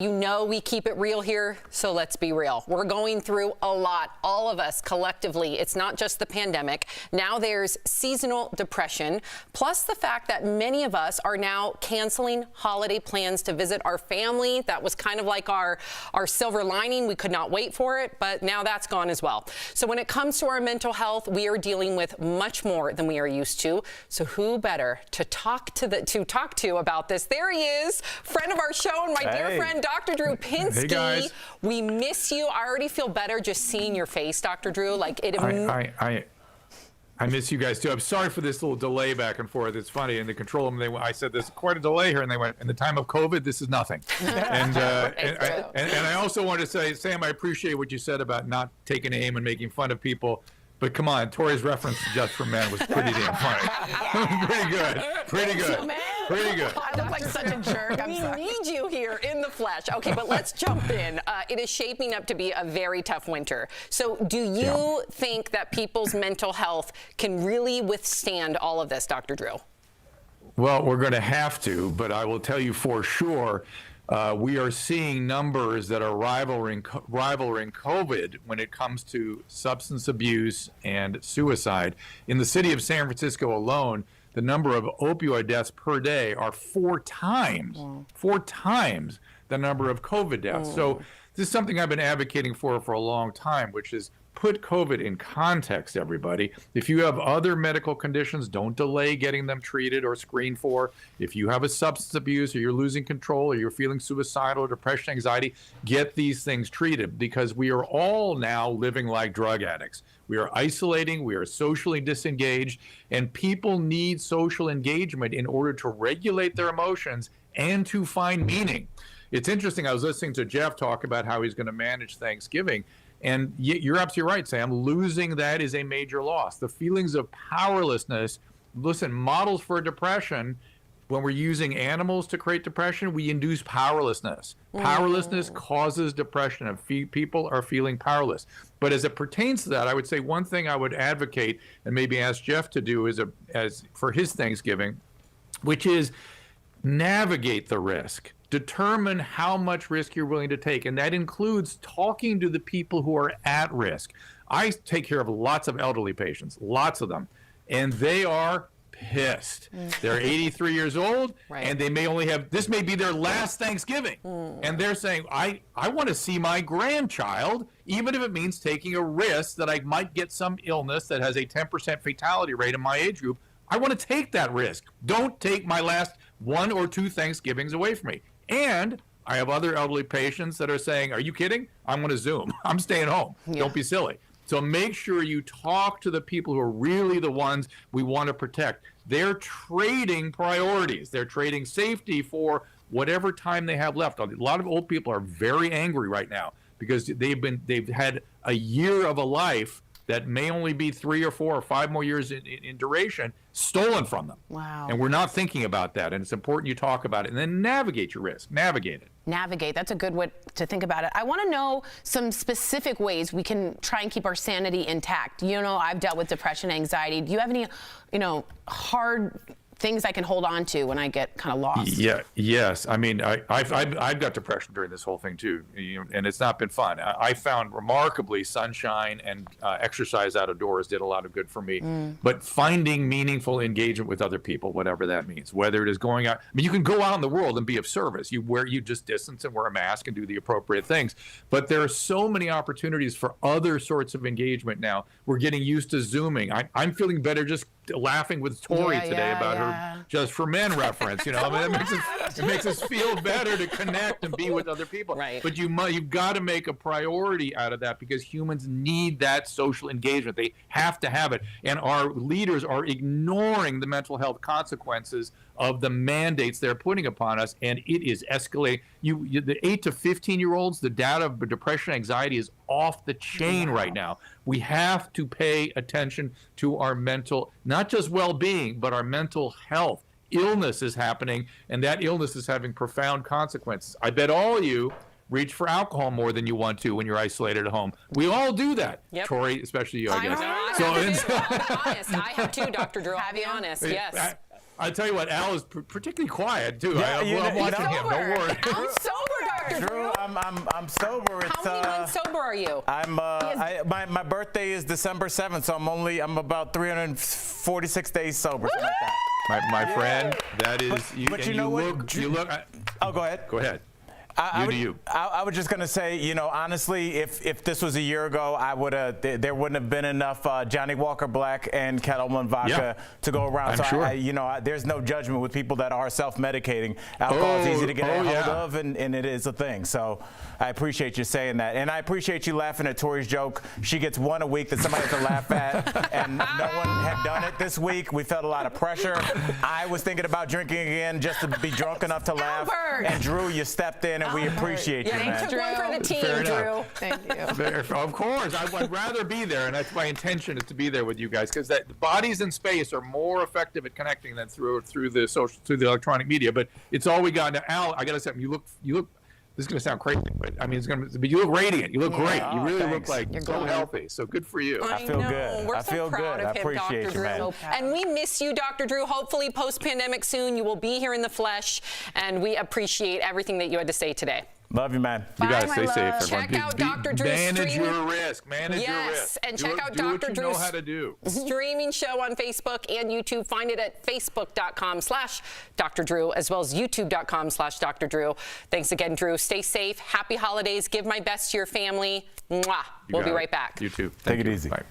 You know we keep it real here, so let's be real. We're going through a lot, all of us collectively. It's not just the pandemic. Now there's seasonal depression, plus the fact that many of us are now canceling holiday plans to visit our family. That was kind of like our silver lining. We could not wait for it, but now that's gone as well. So when it comes to our mental health, we are dealing with much more than we are used to. So who better to talk to about this? There he is, friend of our show and my dear friend, Dr. Drew Pinsky. Hey guys. We miss you. I already feel better just seeing your face, Dr. Drew. Like it. I miss you guys too. I'm sorry for this little delay back and forth. It's funny. In the control room, I said there's quite a delay here, and they went, in the time of COVID, this is nothing. And I also wanted to say, Sam, I appreciate what you said about not taking aim and making fun of people. But come on, Tori's reference to Just for Men was pretty damn funny. Pretty good. Pretty good. Pretty good. I look like such a jerk. We need you here in the flesh. Okay, but let's jump in. It is shaping up to be a very tough winter. So do you think that people's mental health can really withstand all of this, Dr. Drew? Well, we're going to have to, but I will tell you for sure, we are seeing numbers that are rivaling COVID when it comes to substance abuse and suicide. In the city of San Francisco alone, the number of opioid deaths per day are four times the number of COVID deaths. So this is something I've been advocating for a long time, which is put COVID in context, everybody. If you have other medical conditions, don't delay getting them treated or screened for. If you have a substance abuse or you're losing control or you're feeling suicidal or depression, anxiety, get these things treated, because we are all now living like drug addicts. We are isolating, we are socially disengaged, and people need social engagement in order to regulate their emotions and to find meaning. It's interesting, I was listening to Jeff talk about how he's going to manage Thanksgiving. And you're absolutely right, Sam. Losing that is a major loss. The feelings of powerlessness, listen, models for depression, when we're using animals to create depression, we induce powerlessness. Powerlessness causes depression, and people are feeling powerless. But as it pertains to that, I would say one thing I would advocate and maybe ask Jeff to do as for his Thanksgiving, which is navigate the risk. Determine how much risk you're willing to take, and that includes talking to the people who are at risk. I take care of lots of elderly patients, lots of them, and they are pissed. They're 83 years old, and they may only have, this may be their last Thanksgiving, and they're saying, I want to see my grandchild, even if it means taking a risk that I might get some illness that has a 10% fatality rate in my age group. I want to take that risk. Don't take my last 1 or 2 Thanksgivings away from me. And I have other elderly patients that are saying, are you kidding? I'm going to Zoom. I'm staying home. Don't be silly. So make sure you talk to the people who are really the ones we want to protect. They're trading priorities. They're trading safety for whatever time they have left. A lot of old people are very angry right now because they've had a year of a life that may only be 3 or 4 or 5 more years in duration, stolen from them. Wow. And we're not thinking about that. And it's important you talk about it and then navigate your risk. Navigate it. Navigate. That's a good way to think about it. I want to know some specific ways we can try and keep our sanity intact. You know, I've dealt with depression, anxiety. Do you have any, hard things I can hold on to when I get kind of lost? Yes. I mean, I've got depression during this whole thing too, and it's not been fun. I found remarkably sunshine and exercise out of doors did a lot of good for me. But finding meaningful engagement with other people, whatever that means, whether it is going out, I mean, you can go out in the world and be of service. You just distance and wear a mask and do the appropriate things. But there are so many opportunities for other sorts of engagement now. We're getting used to Zooming. I'm feeling better just laughing with Tori today about her Just for Men reference. I mean, it makes us feel better to connect and be with other people. Right. But you've got to make a priority out of that because humans need that social engagement. They have to have it. And our leaders are ignoring the mental health consequences of the mandates they're putting upon us, and it is escalating. The 8 to 15-year-olds, the data of depression, anxiety is off the chain right now. We have to pay attention to our mental, not just well-being, but our mental health. Illness is happening, and that illness is having profound consequences. I bet all of you reach for alcohol more than you want to when you're isolated at home. We all do that. Yep. Tori, especially you, I guess. I'll be honest. I have too, Dr. Drew. I'll be honest. Yes. I tell you what, Al is particularly quiet too. Yeah, I'm watching him. Don't worry. I'm sober, Dr. Drew. I'm sober. How many months sober are you? My birthday is December 7th, so I'm about 346 days sober, something like that. My friend, that is. But you know what? You look. Oh, go ahead. Go ahead. I was just going to say, you know, honestly, if this was a year ago, there wouldn't have been enough Johnny Walker Black and Kettleman vodka to go around. I'm sure. You know, there's no judgment with people that are self-medicating. Alcohol is easy to get a hold of, and it is a thing. So I appreciate you saying that. And I appreciate you laughing at Tori's joke. She gets one a week that somebody has to laugh at, and no one had done it this week. We felt a lot of pressure. I was thinking about drinking again just to be drunk enough to laugh. And Drew, you stepped in, and we appreciate you, man. Took one for the team, Drew. Thank you. Of course, I'd rather be there, and that's my intention is to be there with you guys, because the bodies in space are more effective at connecting than through the electronic media. But it's all we got. Now, Al, I gotta say, you look. This is gonna sound crazy, but I mean, but you look radiant. You look great. You really look like so healthy. So good for you. I feel good. We're I so feel proud good. of I him, appreciate Dr. you, man. Drew. And we miss you, Dr. Drew. Hopefully, post-pandemic soon, you will be here in the flesh, and we appreciate everything that you had to say today. Love you, man. You guys Bye, stay my safe, love. everyone. Check out Dr. Drew's Manage streaming. your risk. Manage your risk. Yes, and check out do Dr. what you know Drew's how to do. streaming show on Facebook and YouTube. Find it at facebook.com/Dr. Drew, as well as youtube.com/Dr. Drew. Thanks again, Drew. Stay safe. Happy holidays. Give my best to your family. Mwah. We'll be right back. You too. Take it easy. Bye.